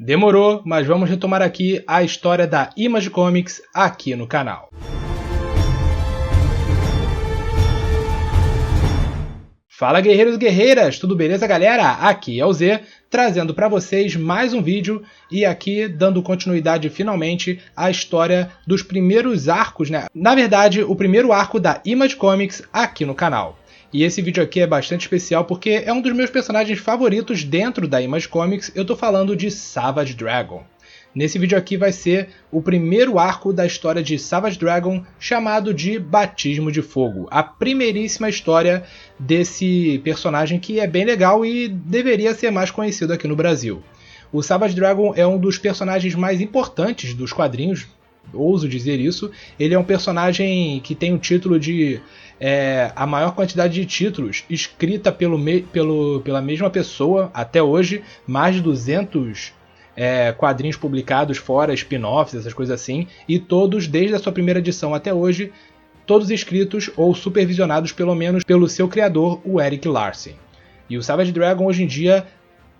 Demorou, mas vamos retomar aqui a história da Image Comics aqui no canal. Fala guerreiros e guerreiras, tudo beleza galera? Aqui é o Z, trazendo para vocês mais um vídeo e aqui dando continuidade finalmente à história dos primeiros arcos, né? Na verdade, o primeiro arco da Image Comics aqui no canal. E esse vídeo aqui é bastante especial porque é um dos meus personagens favoritos dentro da Image Comics, eu tô falando de Savage Dragon. Nesse vídeo aqui vai ser o primeiro arco da história de Savage Dragon, chamado de Batismo de Fogo. A primeiríssima história desse personagem que é bem legal e deveria ser mais conhecido aqui no Brasil. O Savage Dragon é um dos personagens mais importantes dos quadrinhos, ouso dizer isso. Ele é um personagem que tem o título de a maior quantidade de títulos escrita pela mesma pessoa até hoje, mais de 200 quadrinhos publicados, fora spin-offs, essas coisas assim, e todos, desde a sua primeira edição até hoje, todos escritos ou supervisionados pelo menos pelo seu criador, o Erik Larsen. E o Savage Dragon hoje em dia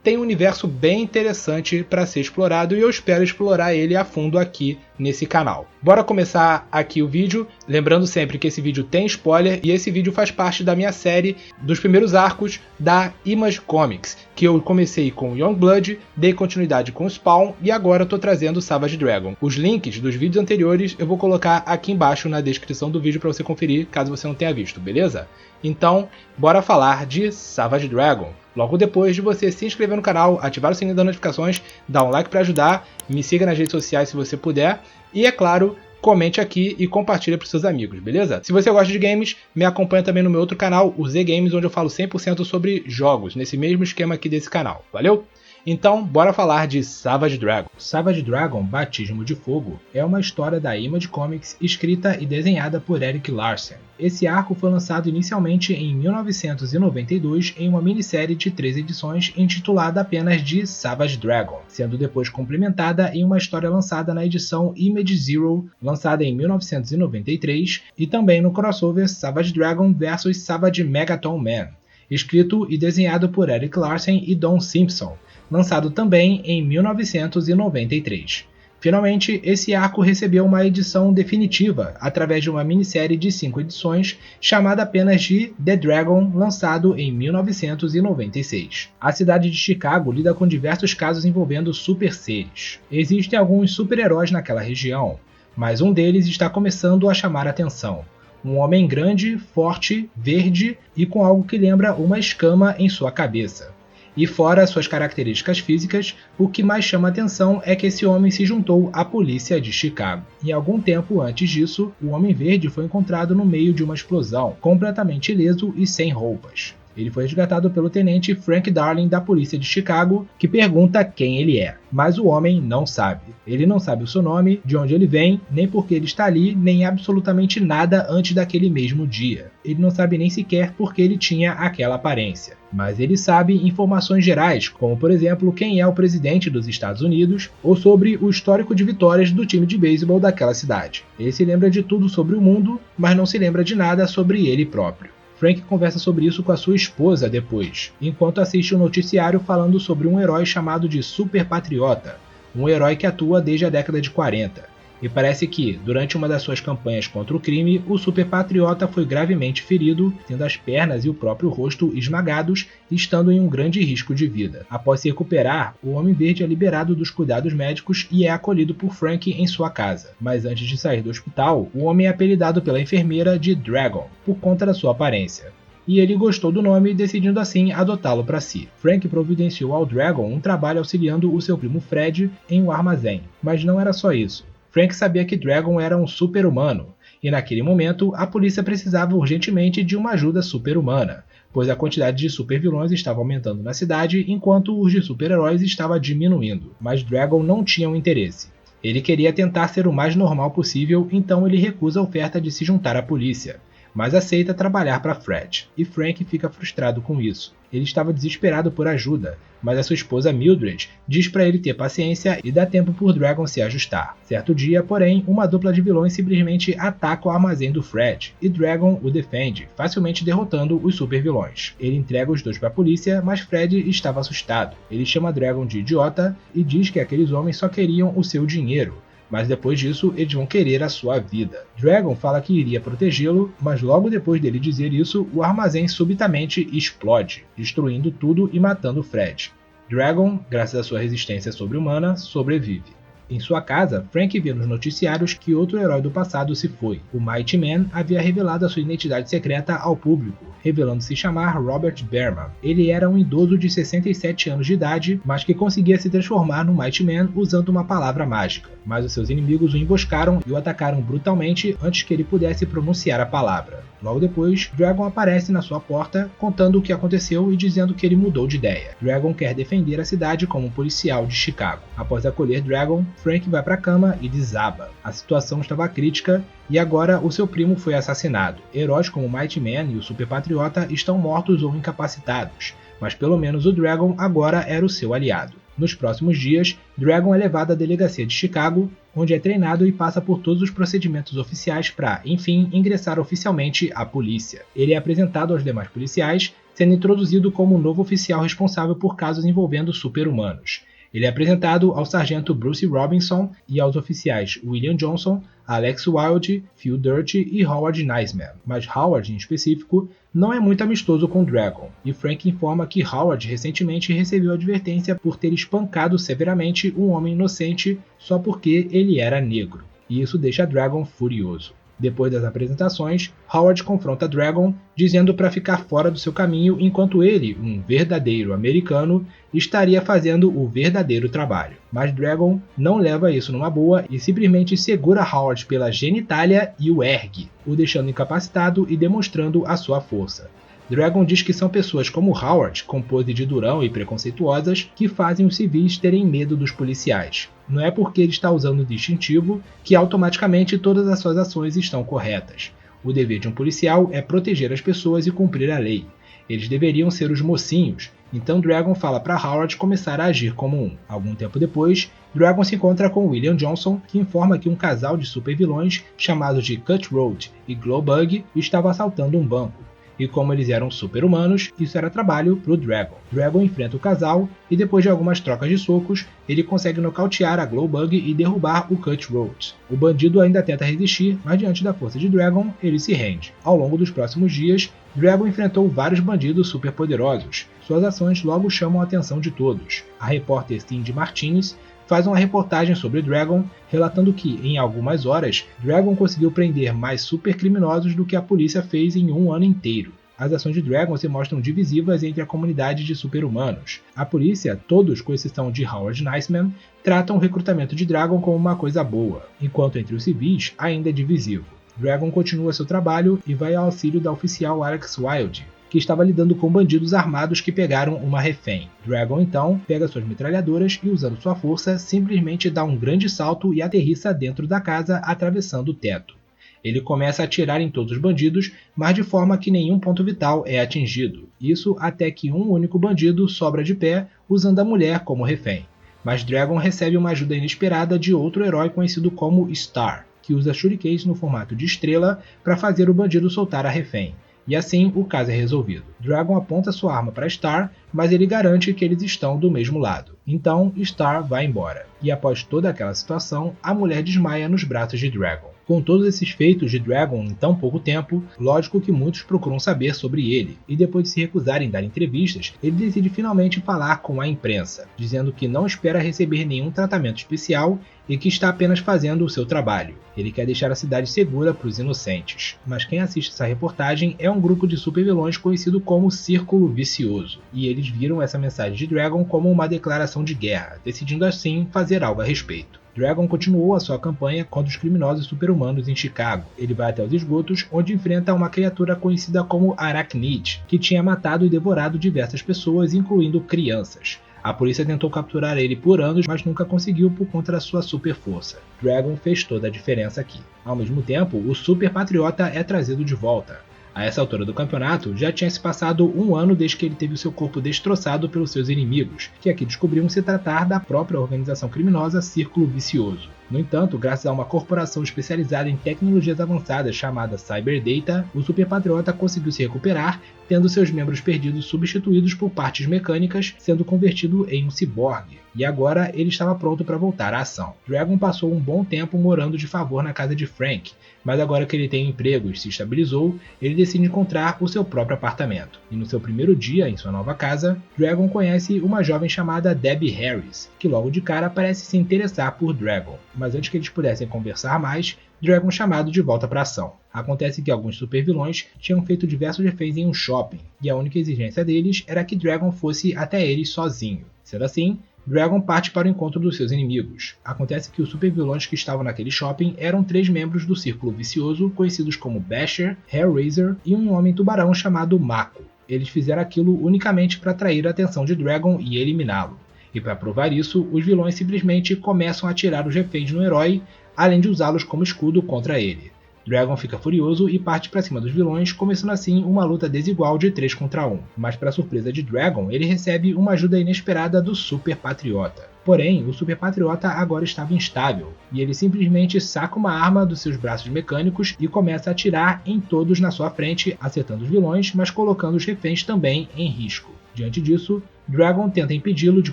tem um universo bem interessante para ser explorado e eu espero explorar ele a fundo aqui nesse canal. Bora começar aqui o vídeo, lembrando sempre que esse vídeo tem spoiler e esse vídeo faz parte da minha série dos primeiros arcos da Image Comics, que eu comecei com Youngblood, dei continuidade com Spawn e agora estou trazendo Savage Dragon. Os links dos vídeos anteriores eu vou colocar aqui embaixo na descrição do vídeo para você conferir, caso você não tenha visto, beleza? Então, bora falar de Savage Dragon. Logo depois de você se inscrever no canal, ativar o sininho das notificações, dar um like para ajudar, me siga nas redes sociais se você puder e, é claro, comente aqui e compartilhe para os seus amigos, beleza? Se você gosta de games, me acompanha também no meu outro canal, o Z Games, onde eu falo 100% sobre jogos, nesse mesmo esquema aqui desse canal, valeu? Então, bora falar de Savage Dragon. Savage Dragon, Batismo de Fogo, é uma história da Image Comics escrita e desenhada por Erik Larsen. Esse arco foi lançado inicialmente em 1992 em uma minissérie de 3 edições intitulada apenas de Savage Dragon, sendo depois complementada em uma história lançada na edição Image Zero, lançada em 1993, e também no crossover Savage Dragon vs Savage Megaton Man, escrito e desenhado por Erik Larsen e Don Simpson, lançado também em 1993. Finalmente, esse arco recebeu uma edição definitiva, através de uma minissérie de 5 edições, chamada apenas de The Dragon, lançado em 1996. A cidade de Chicago lida com diversos casos envolvendo super seres. Existem alguns super-heróis naquela região, mas um deles está começando a chamar a atenção. Um homem grande, forte, verde e com algo que lembra uma escama em sua cabeça. E fora suas características físicas, o que mais chama atenção é que esse homem se juntou à polícia de Chicago. E algum tempo antes disso, o Homem Verde foi encontrado no meio de uma explosão, completamente ileso e sem roupas. Ele foi resgatado pelo tenente Frank Darling da polícia de Chicago, que pergunta quem ele é. Mas o homem não sabe. Ele não sabe o seu nome, de onde ele vem, nem por que ele está ali, nem absolutamente nada antes daquele mesmo dia. Ele não sabe nem sequer por que ele tinha aquela aparência. Mas ele sabe informações gerais, como por exemplo quem é o presidente dos Estados Unidos, ou sobre o histórico de vitórias do time de beisebol daquela cidade. Ele se lembra de tudo sobre o mundo, mas não se lembra de nada sobre ele próprio. Frank conversa sobre isso com a sua esposa depois, enquanto assiste um noticiário falando sobre um herói chamado de Super Patriota, um herói que atua desde a década de 40. E parece que, durante uma das suas campanhas contra o crime, o Super Patriota foi gravemente ferido, tendo as pernas e o próprio rosto esmagados e estando em um grande risco de vida. Após se recuperar, o Homem Verde é liberado dos cuidados médicos e é acolhido por Frank em sua casa. Mas antes de sair do hospital, o homem é apelidado pela enfermeira de Dragon, por conta da sua aparência. E ele gostou do nome, decidindo assim adotá-lo para si. Frank providenciou ao Dragon um trabalho auxiliando o seu primo Fred em um armazém. Mas não era só isso. Frank sabia que Dragon era um super-humano, e naquele momento a polícia precisava urgentemente de uma ajuda super-humana, pois a quantidade de super-vilões estava aumentando na cidade enquanto os de super-heróis estava diminuindo. Mas Dragon não tinha um interesse. Ele queria tentar ser o mais normal possível, então ele recusa a oferta de se juntar à polícia, mas aceita trabalhar para Fred, e Frank fica frustrado com isso. Ele estava desesperado por ajuda, mas a sua esposa Mildred diz para ele ter paciência e dar tempo por Dragon se ajustar. Certo dia, porém, uma dupla de vilões simplesmente ataca o armazém do Fred, e Dragon o defende, facilmente derrotando os super vilões. Ele entrega os dois para a polícia, mas Fred estava assustado. Ele chama Dragon de idiota e diz que aqueles homens só queriam o seu dinheiro, mas depois disso eles vão querer a sua vida. Dragon fala que iria protegê-lo, mas logo depois dele dizer isso, o armazém subitamente explode, destruindo tudo e matando Fred. Dragon, graças à sua resistência sobre-humana, sobrevive. Em sua casa, Frank vê nos noticiários que outro herói do passado se foi. O Mighty Man havia revelado a sua identidade secreta ao público, revelando se chamar Robert Berman. Ele era um idoso de 67 anos de idade, mas que conseguia se transformar no Mighty Man usando uma palavra mágica. Mas os seus inimigos o emboscaram e o atacaram brutalmente antes que ele pudesse pronunciar a palavra. Logo depois, Dragon aparece na sua porta, contando o que aconteceu e dizendo que ele mudou de ideia. Dragon quer defender a cidade como um policial de Chicago. Após acolher Dragon, Frank vai para a cama e desaba. A situação estava crítica e agora o seu primo foi assassinado. Heróis como o Mighty Man e o Super Patriota estão mortos ou incapacitados, mas pelo menos o Dragon agora era o seu aliado. Nos próximos dias, Dragon é levado à delegacia de Chicago, onde é treinado e passa por todos os procedimentos oficiais para, enfim, ingressar oficialmente à polícia. Ele é apresentado aos demais policiais, sendo introduzido como um novo oficial responsável por casos envolvendo super-humanos. Ele é apresentado ao sargento Bruce Robinson e aos oficiais William Johnson, Alex Wilde, Phil Durte e Howard Niceman, mas Howard, em específico, não é muito amistoso com Dragon, e Frank informa que Howard recentemente recebeu advertência por ter espancado severamente um homem inocente só porque ele era negro, e isso deixa Dragon furioso. Depois das apresentações, Howard confronta Dragon, dizendo para ficar fora do seu caminho enquanto ele, um verdadeiro americano, estaria fazendo o verdadeiro trabalho. Mas Dragon não leva isso numa boa e simplesmente segura Howard pela genitália e o ergue, o deixando incapacitado e demonstrando a sua força. Dragon diz que são pessoas como Howard, com pose de durão e preconceituosas, que fazem os civis terem medo dos policiais. Não é porque ele está usando o distintivo que automaticamente todas as suas ações estão corretas. O dever de um policial é proteger as pessoas e cumprir a lei. Eles deveriam ser os mocinhos, então Dragon fala para Howard começar a agir como um. Algum tempo depois, Dragon se encontra com William Johnson, que informa que um casal de supervilões, chamados de Cutthroat e Glowbug, estava assaltando um banco. E como eles eram super-humanos, isso era trabalho pro Dragon. Dragon enfrenta o casal e depois de algumas trocas de socos, ele consegue nocautear a Glowbug e derrubar o Cutthroat. O bandido ainda tenta resistir, mas diante da força de Dragon, ele se rende. Ao longo dos próximos dias, Dragon enfrentou vários bandidos superpoderosos. Suas ações logo chamam a atenção de todos. A repórter Cindy Martinez faz uma reportagem sobre Dragon, relatando que, em algumas horas, Dragon conseguiu prender mais supercriminosos do que a polícia fez em um ano inteiro. As ações de Dragon se mostram divisivas entre a comunidade de super-humanos. A polícia, todos com exceção de Howard Niceman, tratam o recrutamento de Dragon como uma coisa boa, enquanto entre os civis ainda é divisivo. Dragon continua seu trabalho e vai ao auxílio da oficial Alex Wilde, que estava lidando com bandidos armados que pegaram uma refém. Dragon então pega suas metralhadoras e, usando sua força, simplesmente dá um grande salto e aterrissa dentro da casa, atravessando o teto. Ele começa a atirar em todos os bandidos, mas de forma que nenhum ponto vital é atingido. Isso até que um único bandido sobra de pé, usando a mulher como refém. Mas Dragon recebe uma ajuda inesperada de outro herói conhecido como Star, que usa shurikens no formato de estrela para fazer o bandido soltar a refém. E assim o caso é resolvido. Dragon aponta sua arma para Star, mas ele garante que eles estão do mesmo lado. Então Star vai embora. E após toda aquela situação, a mulher desmaia nos braços de Dragon. Com todos esses feitos de Dragon em tão pouco tempo, lógico que muitos procuram saber sobre ele, e depois de se recusarem a dar entrevistas, ele decide finalmente falar com a imprensa, dizendo que não espera receber nenhum tratamento especial e que está apenas fazendo o seu trabalho. Ele quer deixar a cidade segura para os inocentes. Mas quem assiste essa reportagem é um grupo de supervilões conhecido como Círculo Vicioso, e eles viram essa mensagem de Dragon como uma declaração de guerra, decidindo assim fazer algo a respeito. Dragon continuou a sua campanha contra os criminosos super-humanos em Chicago. Ele vai até os esgotos, onde enfrenta uma criatura conhecida como Arachnid, que tinha matado e devorado diversas pessoas, incluindo crianças. A polícia tentou capturar ele por anos, mas nunca conseguiu por conta da sua super força. Dragon fez toda a diferença aqui. Ao mesmo tempo, o Super Patriota é trazido de volta. A essa altura do campeonato, já tinha se passado um ano desde que ele teve o seu corpo destroçado pelos seus inimigos, que aqui descobriam se tratar da própria organização criminosa Círculo Vicioso. No entanto, graças a uma corporação especializada em tecnologias avançadas chamada Cyberdata, o Super Patriota conseguiu se recuperar, tendo seus membros perdidos substituídos por partes mecânicas, sendo convertido em um ciborgue. E agora ele estava pronto para voltar à ação. Dragon passou um bom tempo morando de favor na casa de Frank, mas agora que ele tem um emprego e se estabilizou, ele decide encontrar o seu próprio apartamento. E no seu primeiro dia em sua nova casa, Dragon conhece uma jovem chamada Debbie Harris, que logo de cara parece se interessar por Dragon. Mas antes que eles pudessem conversar mais, Dragon é chamado de volta para a ação. Acontece que alguns supervilões tinham feito diversos reféns em um shopping, e a única exigência deles era que Dragon fosse até eles sozinho. Sendo assim, Dragon parte para o encontro dos seus inimigos. Acontece que os supervilões que estavam naquele shopping eram 3 membros do Círculo Vicioso, conhecidos como Basher, Hellraiser e um homem-tubarão chamado Mako. Eles fizeram aquilo unicamente para atrair a atenção de Dragon e eliminá-lo. E para provar isso, os vilões simplesmente começam a atirar os reféns no herói, além de usá-los como escudo contra ele. Dragon fica furioso e parte para cima dos vilões, começando assim uma luta desigual de 3 contra 1. Mas para surpresa de Dragon, ele recebe uma ajuda inesperada do Super Patriota. Porém, o Super Patriota agora estava instável, e ele simplesmente saca uma arma dos seus braços mecânicos e começa a atirar em todos na sua frente, acertando os vilões, mas colocando os reféns também em risco. Diante disso, Dragon tenta impedi-lo de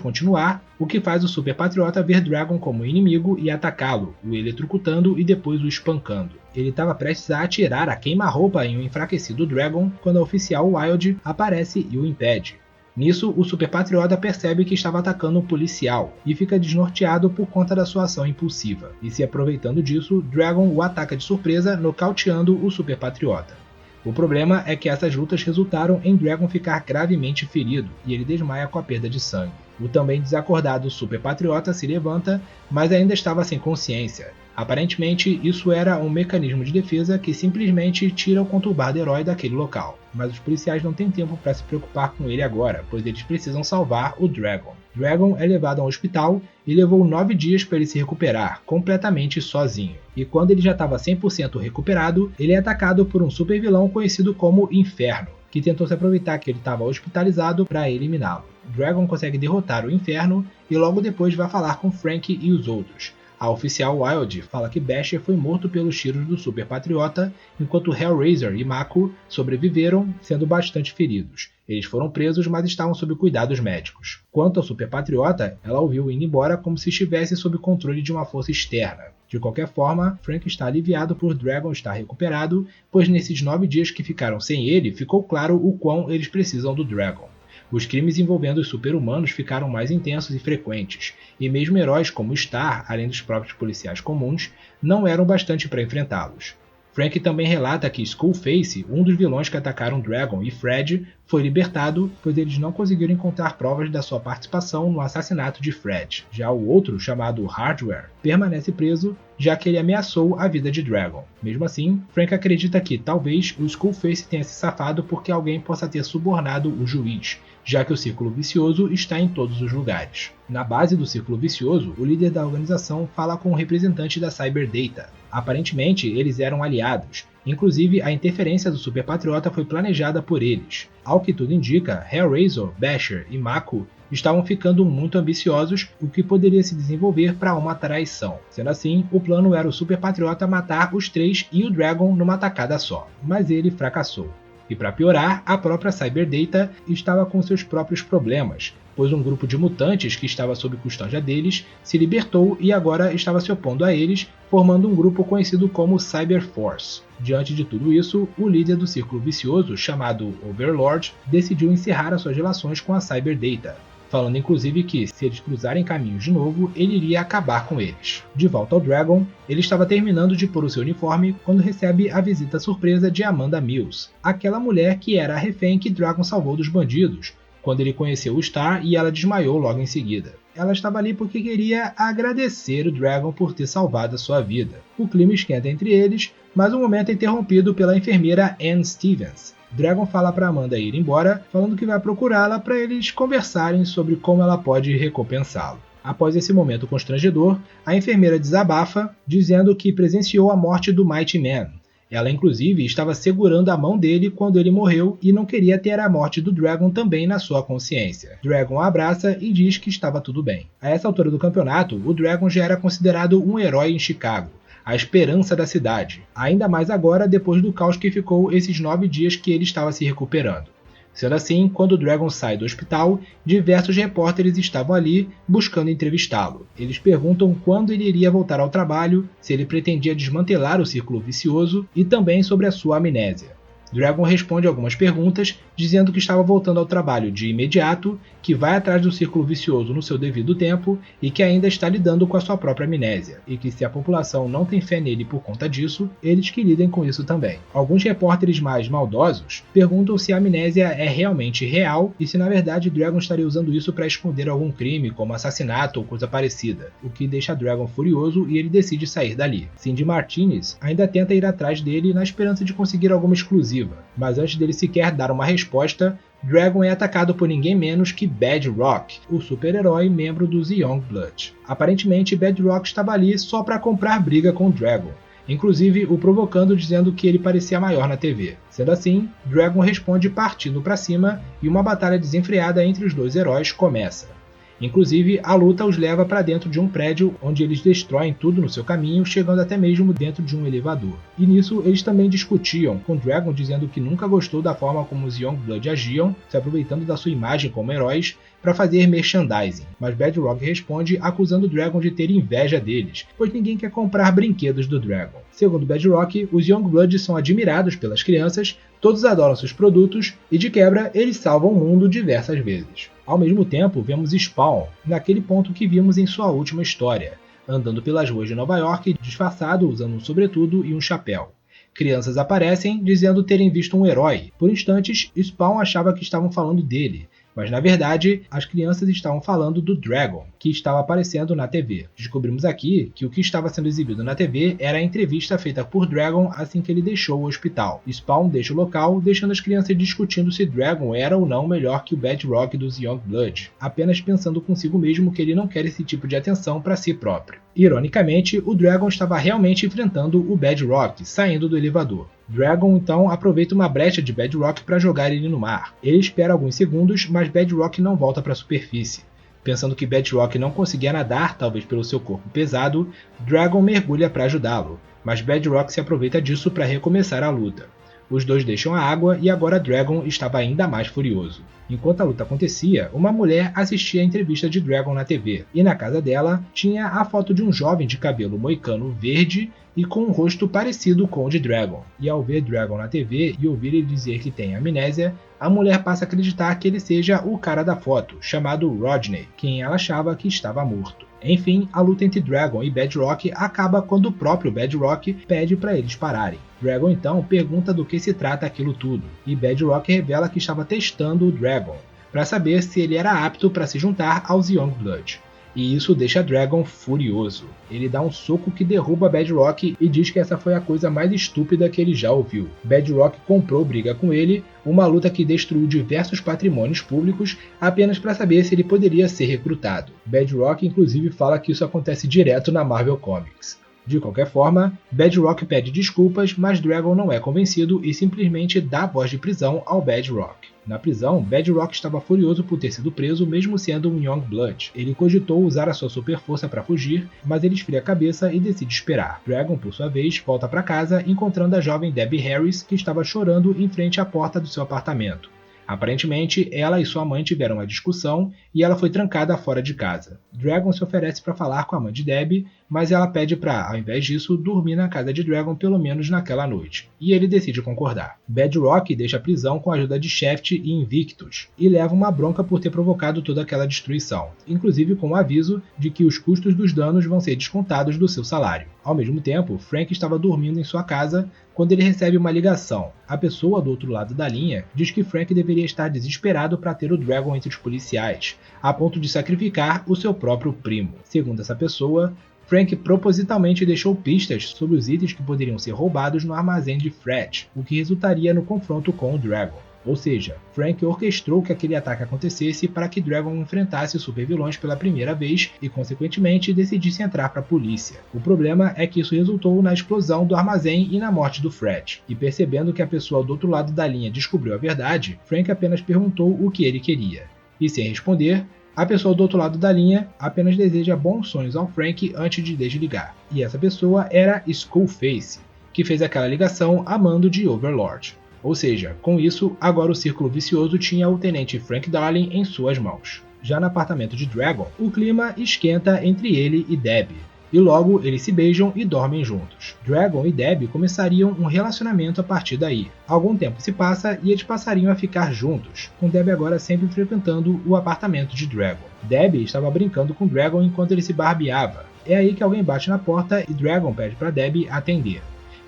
continuar, o que faz o Super Patriota ver Dragon como inimigo e atacá-lo, o eletrocutando e depois o espancando. Ele estava prestes a atirar a queima-roupa em um enfraquecido Dragon quando a oficial Wild aparece e o impede. Nisso, o Super Patriota percebe que estava atacando um policial e fica desnorteado por conta da sua ação impulsiva. E se aproveitando disso, Dragon o ataca de surpresa, nocauteando o Super Patriota. O problema é que essas lutas resultaram em Dragon ficar gravemente ferido e ele desmaia com a perda de sangue. O também desacordado Super Patriota se levanta, mas ainda estava sem consciência. Aparentemente, isso era um mecanismo de defesa que simplesmente tira o conturbado herói daquele local. Mas os policiais não têm tempo para se preocupar com ele agora, pois eles precisam salvar o Dragon. Dragon é levado a um hospital e levou 9 dias para ele se recuperar, completamente sozinho. E quando ele já estava 100% recuperado, ele é atacado por um super vilão conhecido como Inferno, que tentou se aproveitar que ele estava hospitalizado para eliminá-lo. Dragon consegue derrotar o Inferno e logo depois vai falar com Frank e os outros. A oficial Wild fala que Basher foi morto pelos tiros do Super Patriota, enquanto Hellraiser e Mako sobreviveram, sendo bastante feridos. Eles foram presos, mas estavam sob cuidados médicos. Quanto ao Super Patriota, ela o viu indo embora como se estivesse sob controle de uma força externa. De qualquer forma, Frank está aliviado por Dragon estar recuperado, pois nesses 9 dias que ficaram sem ele, ficou claro o quão eles precisam do Dragon. Os crimes envolvendo os super-humanos ficaram mais intensos e frequentes, e mesmo heróis como Star, além dos próprios policiais comuns, não eram bastante para enfrentá-los. Frank também relata que Skullface, um dos vilões que atacaram Dragon e Fred, foi libertado, pois eles não conseguiram encontrar provas da sua participação no assassinato de Fred. Já o outro, chamado Hardware, permanece preso, já que ele ameaçou a vida de Dragon. Mesmo assim, Frank acredita que talvez o Skullface tenha se safado porque alguém possa ter subornado o juiz, já que o Círculo Vicioso está em todos os lugares. Na base do Círculo Vicioso, o líder da organização fala com o representante da Cyberdata. Aparentemente, eles eram aliados. Inclusive, a interferência do Super Patriota foi planejada por eles. Ao que tudo indica, Hellraiser, Basher e Mako estavam ficando muito ambiciosos, o que poderia se desenvolver para uma traição. Sendo assim, o plano era o Super Patriota matar os 3 e o Dragon numa tacada só, mas ele fracassou. E para piorar, a própria Cyberdata estava com seus próprios problemas, pois um grupo de mutantes que estava sob custódia deles se libertou e agora estava se opondo a eles, formando um grupo conhecido como Cyberforce. Diante de tudo isso, o líder do Círculo Vicioso, chamado Overlord, decidiu encerrar as suas relações com a Cyberdata, falando inclusive que, se eles cruzarem caminhos de novo, ele iria acabar com eles. De volta ao Dragon, ele estava terminando de pôr o seu uniforme quando recebe a visita surpresa de Amanda Mills, aquela mulher que era a refém que Dragon salvou dos bandidos, quando ele conheceu o Star e ela desmaiou logo em seguida. Ela estava ali porque queria agradecer o Dragon por ter salvado a sua vida. O clima esquenta entre eles, mas o momento é interrompido pela enfermeira Anne Stevens. Dragon fala para Amanda ir embora, falando que vai procurá-la para eles conversarem sobre como ela pode recompensá-lo. Após esse momento constrangedor, a enfermeira desabafa, dizendo que presenciou a morte do Mighty Man. Ela inclusive estava segurando a mão dele quando ele morreu e não queria ter a morte do Dragon também na sua consciência. Dragon a abraça e diz que estava tudo bem. A essa altura do campeonato, o Dragon já era considerado um herói em Chicago, a esperança da cidade, ainda mais agora depois do caos que ficou esses 9 dias que ele estava se recuperando. Sendo assim, quando o Dragon sai do hospital, diversos repórteres estavam ali buscando entrevistá-lo. Eles perguntam quando ele iria voltar ao trabalho, se ele pretendia desmantelar o círculo vicioso e também sobre a sua amnésia. Dragon responde algumas perguntas, dizendo que estava voltando ao trabalho de imediato, que vai atrás do círculo vicioso no seu devido tempo e que ainda está lidando com a sua própria amnésia, e que se a população não tem fé nele por conta disso, eles que lidem com isso também. Alguns repórteres mais maldosos perguntam se a amnésia é realmente real e se na verdade Dragon estaria usando isso para esconder algum crime, como assassinato ou coisa parecida, o que deixa Dragon furioso e ele decide sair dali. Cindy Martinez ainda tenta ir atrás dele na esperança de conseguir alguma exclusiva, mas antes dele sequer dar uma resposta, Dragon é atacado por ninguém menos que Bedrock, o super-herói membro dos Youngblood. Aparentemente, Bedrock estava ali só para comprar briga com Dragon, inclusive o provocando dizendo que ele parecia maior na TV. Sendo assim, Dragon responde partindo para cima e uma batalha desenfreada entre os dois heróis começa. Inclusive, a luta os leva para dentro de um prédio onde eles destroem tudo no seu caminho, chegando até mesmo dentro de um elevador. E nisso, eles também discutiam, com Dragon dizendo que nunca gostou da forma como os Youngblood agiam, se aproveitando da sua imagem como heróis, para fazer merchandising. Mas Bedrock responde acusando Dragon de ter inveja deles, pois ninguém quer comprar brinquedos do Dragon. Segundo Bedrock, os Youngblood são admirados pelas crianças, todos adoram seus produtos e de quebra eles salvam o mundo diversas vezes. Ao mesmo tempo, vemos Spawn, naquele ponto que vimos em sua última história, andando pelas ruas de Nova York disfarçado usando um sobretudo e um chapéu. Crianças aparecem dizendo terem visto um herói. Por instantes, Spawn achava que estavam falando dele, mas na verdade, as crianças estavam falando do Dragon, que estava aparecendo na TV. Descobrimos aqui que o que estava sendo exibido na TV era a entrevista feita por Dragon assim que ele deixou o hospital. Spawn deixa o local, deixando as crianças discutindo se Dragon era ou não melhor que o Bedrock dos Youngblood, apenas pensando consigo mesmo que ele não quer esse tipo de atenção para si próprio. Ironicamente, o Dragon estava realmente enfrentando o Bedrock, saindo do elevador. Dragon então aproveita uma brecha de Bedrock para jogar ele no mar. Ele espera alguns segundos, mas Bedrock não volta para a superfície. Pensando que Bedrock não conseguia nadar, talvez pelo seu corpo pesado, Dragon mergulha para ajudá-lo, mas Bedrock se aproveita disso para recomeçar a luta. Os dois deixam a água e agora Dragon estava ainda mais furioso. Enquanto a luta acontecia, uma mulher assistia a entrevista de Dragon na TV, e na casa dela tinha a foto de um jovem de cabelo moicano verde e com um rosto parecido com o de Dragon. E ao ver Dragon na TV e ouvir ele dizer que tem amnésia, a mulher passa a acreditar que ele seja o cara da foto, chamado Rodney, quem ela achava que estava morto. Enfim, a luta entre Dragon e Bedrock acaba quando o próprio Bedrock pede para eles pararem. Dragon então pergunta do que se trata aquilo tudo, e Bedrock revela que estava testando o Dragon, para saber se ele era apto para se juntar aos Youngblood. E isso deixa Dragon furioso. Ele dá um soco que derruba Bedrock e diz que essa foi a coisa mais estúpida que ele já ouviu. Bedrock comprou briga com ele, uma luta que destruiu diversos patrimônios públicos apenas para saber se ele poderia ser recrutado. Bedrock inclusive fala que isso acontece direto na Marvel Comics. De qualquer forma, Bedrock pede desculpas, mas Dragon não é convencido e simplesmente dá voz de prisão ao Bedrock. Na prisão, Bedrock estava furioso por ter sido preso mesmo sendo um Youngblood. Ele cogitou usar a sua super força para fugir, mas ele esfria a cabeça e decide esperar. Dragon, por sua vez, volta para casa encontrando a jovem Debbie Harris, que estava chorando em frente à porta do seu apartamento. Aparentemente, ela e sua mãe tiveram uma discussão e ela foi trancada fora de casa. Dragon se oferece para falar com a mãe de Debbie, mas ela pede para, ao invés disso, dormir na casa de Dragon pelo menos naquela noite. E ele decide concordar. Bedrock deixa a prisão com a ajuda de Shaft e Invictus, e leva uma bronca por ter provocado toda aquela destruição, inclusive com o aviso de que os custos dos danos vão ser descontados do seu salário. Ao mesmo tempo, Frank estava dormindo em sua casa quando ele recebe uma ligação. A pessoa do outro lado da linha diz que Frank deveria estar desesperado para ter o Dragon entre os policiais, a ponto de sacrificar o seu próprio primo. Segundo essa pessoa, Frank propositalmente deixou pistas sobre os itens que poderiam ser roubados no armazém de Fred, o que resultaria no confronto com o Dragon. Ou seja, Frank orquestrou que aquele ataque acontecesse para que Dragon enfrentasse supervilões pela primeira vez e, consequentemente, decidisse entrar para a polícia. O problema é que isso resultou na explosão do armazém e na morte do Fred. E percebendo que a pessoa do outro lado da linha descobriu a verdade, Frank apenas perguntou o que ele queria. E sem responder, a pessoa do outro lado da linha apenas deseja bons sonhos ao Frank antes de desligar. E essa pessoa era Skullface, que fez aquela ligação a mando de Overlord. Ou seja, com isso, agora o círculo vicioso tinha o tenente Frank Darling em suas mãos. Já no apartamento de Dragon, o clima esquenta entre ele e Debbie, e logo eles se beijam e dormem juntos. Dragon e Debbie começariam um relacionamento a partir daí. Algum tempo se passa e eles passariam a ficar juntos, com Debbie agora sempre frequentando o apartamento de Dragon. Debbie estava brincando com Dragon enquanto ele se barbeava. É aí que alguém bate na porta e Dragon pede para Debbie atender.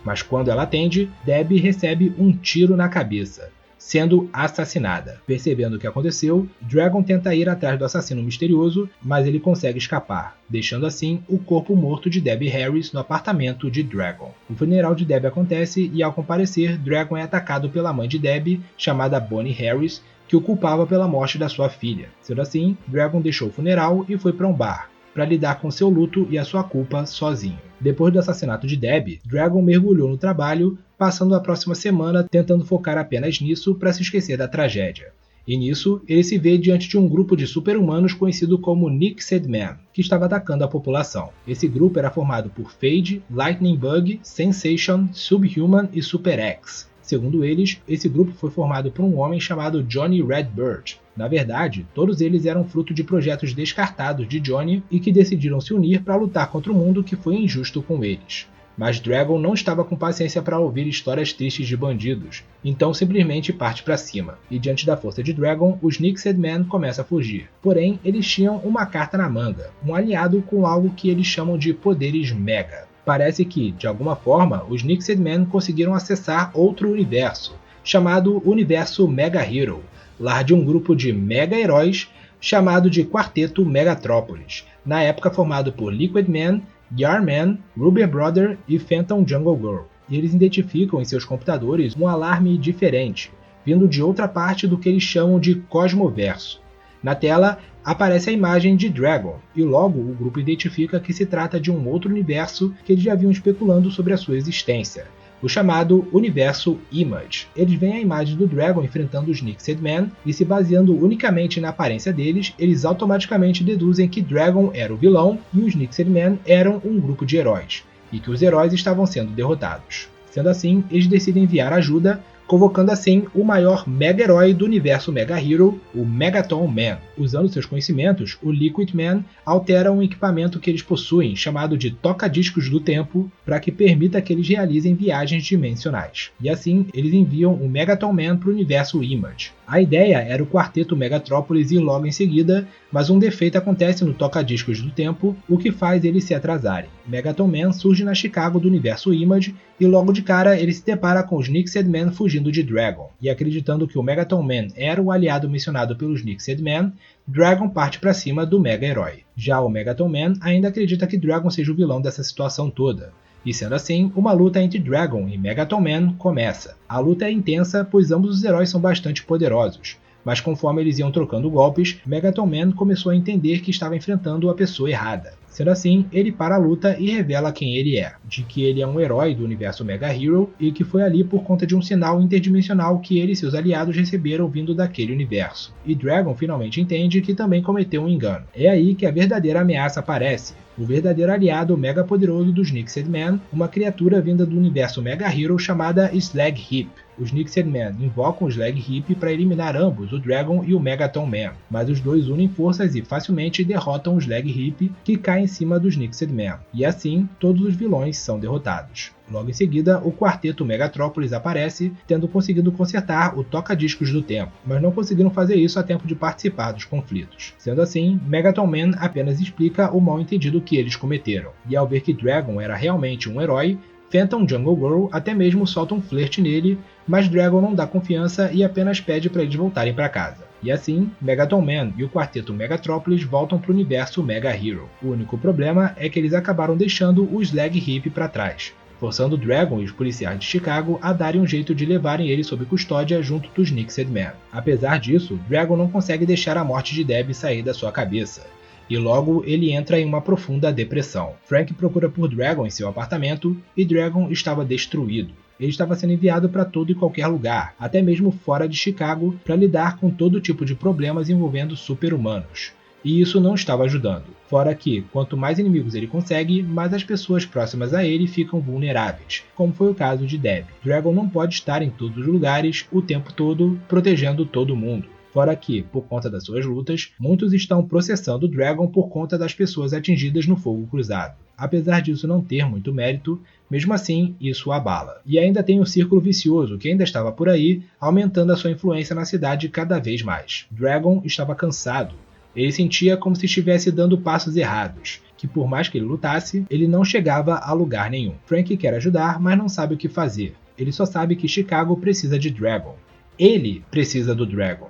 Mas quando ela atende, Debbie recebe um tiro na cabeça, sendo assassinada. Percebendo o que aconteceu, Dragon tenta ir atrás do assassino misterioso, mas ele consegue escapar, deixando assim o corpo morto de Debbie Harris no apartamento de Dragon. O funeral de Debbie acontece e, ao comparecer, Dragon é atacado pela mãe de Debbie, chamada Bonnie Harris, que o culpava pela morte da sua filha. Sendo assim, Dragon deixou o funeral e foi para um bar, para lidar com seu luto e a sua culpa sozinho. Depois do assassinato de Debbie, Dragon mergulhou no trabalho, passando a próxima semana tentando focar apenas nisso para se esquecer da tragédia. E nisso, ele se vê diante de um grupo de super-humanos conhecido como Nixed Men, que estava atacando a população. Esse grupo era formado por Fade, Lightning Bug, Sensation, Subhuman e Super X. Segundo eles, esse grupo foi formado por um homem chamado Johnny Redbird. Na verdade, todos eles eram fruto de projetos descartados de Johnny e que decidiram se unir para lutar contra o mundo que foi injusto com eles. Mas Dragon não estava com paciência para ouvir histórias tristes de bandidos, então simplesmente parte para cima. E diante da força de Dragon, os Nixed Men começam a fugir. Porém, eles tinham uma carta na manga, um aliado com algo que eles chamam de poderes Mega. Parece que, de alguma forma, os Nixed Men conseguiram acessar outro universo, chamado Universo Mega Hero, lar de um grupo de mega-heróis chamado de Quarteto Megatrópolis, na época formado por Liquid Man, Yarman, Rubber Brother e Phantom Jungle Girl. E eles identificam em seus computadores um alarme diferente, vindo de outra parte do que eles chamam de Cosmoverso. Na tela, aparece a imagem de Dragon, e logo o grupo identifica que se trata de um outro universo que eles já vinham especulando sobre a sua existência, o chamado Universo Image. Eles veem a imagem do Dragon enfrentando os Nixed Men, e se baseando unicamente na aparência deles, eles automaticamente deduzem que Dragon era o vilão e os Nixed Men eram um grupo de heróis, e que os heróis estavam sendo derrotados. Sendo assim, eles decidem enviar ajuda, convocando assim o maior mega-herói do universo Mega Hero, o Megaton Man. Usando seus conhecimentos, o Liquid Man altera um equipamento que eles possuem, chamado de toca-discos do tempo, para que permita que eles realizem viagens dimensionais. E assim, eles enviam o Megaton Man para o universo Image. A ideia era o Quarteto Megatrópolis ir logo em seguida, mas um defeito acontece no toca-discos do tempo, o que faz eles se atrasarem. Megaton Man surge na Chicago do universo Image, e logo de cara ele se depara com os Nixed Men fugindo de Dragon. E acreditando que o Megaton Man era o aliado mencionado pelos Nixed Men, Dragon parte para cima do mega-herói. Já o Megaton Man ainda acredita que Dragon seja o vilão dessa situação toda. E sendo assim, uma luta entre Dragon e Megaton Man começa. A luta é intensa, pois ambos os heróis são bastante poderosos. Mas conforme eles iam trocando golpes, Megaton Man começou a entender que estava enfrentando a pessoa errada. Sendo assim, ele para a luta e revela quem ele é, de que ele é um herói do universo Mega Hero e que foi ali por conta de um sinal interdimensional que ele e seus aliados receberam vindo daquele universo. E Dragon finalmente entende que também cometeu um engano. É aí que a verdadeira ameaça aparece. O verdadeiro aliado mega poderoso dos Nixed Men, uma criatura vinda do universo Mega Hero chamada Slag Heap. Os Nixed Men invocam o Slag Heap para eliminar ambos, o Dragon e o Megaton Man, mas os dois unem forças e facilmente derrotam o Slag Heap, que cai em cima dos Nixed Men, e assim todos os vilões são derrotados. Logo em seguida, o Quarteto Megatrópolis aparece, tendo conseguido consertar o toca-discos do tempo, mas não conseguiram fazer isso a tempo de participar dos conflitos. Sendo assim, Megaton Man apenas explica o mal-entendido que eles cometeram, e ao ver que Dragon era realmente um herói, Phantom Jungle Girl até mesmo solta um flerte nele, mas Dragon não dá confiança e apenas pede para eles voltarem para casa. E assim, Megaton Man e o Quarteto Megatrópolis voltam para o universo Mega Hero. O único problema é que eles acabaram deixando o Slag Heap para trás. forçando Dragon e os policiais de Chicago a darem um jeito de levarem ele sob custódia junto dos Nixed Men. Apesar disso, Dragon não consegue deixar a morte de Debbie sair da sua cabeça, e logo ele entra em uma profunda depressão. Frank procura por Dragon em seu apartamento e Dragon estava destruído. Ele estava sendo enviado para todo e qualquer lugar, até mesmo fora de Chicago, para lidar com todo tipo de problemas envolvendo super-humanos. E isso não estava ajudando. Fora que, quanto mais inimigos ele consegue, mais as pessoas próximas a ele ficam vulneráveis, como foi o caso de Debbie. Dragon não pode estar em todos os lugares, o tempo todo, protegendo todo mundo. Fora que, por conta das suas lutas, muitos estão processando Dragon por conta das pessoas atingidas no fogo cruzado. Apesar disso não ter muito mérito, mesmo assim, isso o abala. E ainda tem o círculo vicioso, que ainda estava por aí, aumentando a sua influência na cidade cada vez mais. Dragon estava cansado. Ele sentia como se estivesse dando passos errados, que por mais que ele lutasse, ele não chegava a lugar nenhum. Frank quer ajudar, mas não sabe o que fazer. Ele só sabe que Chicago precisa de Dragon. Ele precisa do Dragon.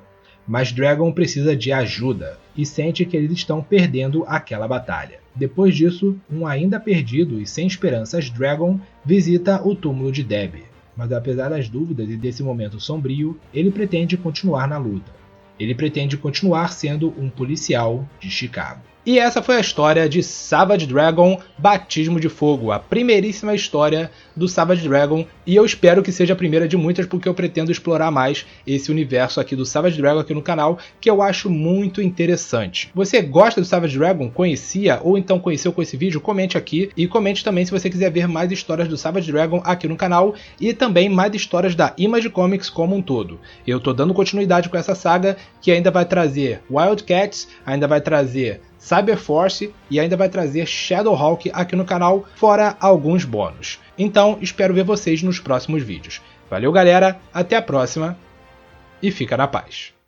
Mas Dragon precisa de ajuda, e sente que eles estão perdendo aquela batalha. Depois disso, um ainda perdido e sem esperanças Dragon visita o túmulo de Debbie. Mas apesar das dúvidas e desse momento sombrio, ele pretende continuar na luta. Ele pretende continuar sendo um policial de Chicago. E essa foi a história de Savage Dragon Batismo de Fogo, a primeiríssima história do Savage Dragon, e eu espero que seja a primeira de muitas, porque eu pretendo explorar mais esse universo aqui do Savage Dragon aqui no canal, que eu acho muito interessante. Você gosta do Savage Dragon? Conhecia? Ou então conheceu com esse vídeo? Comente aqui, e comente também se você quiser ver mais histórias do Savage Dragon aqui no canal, e também mais histórias da Image Comics como um todo. Eu tô dando continuidade com essa saga, que ainda vai trazer Wildcats, ainda vai trazer Cyberforce e ainda vai trazer Shadowhawk aqui no canal, fora alguns bônus. Então, espero ver vocês nos próximos vídeos. Valeu, galera, até a próxima e fica na paz.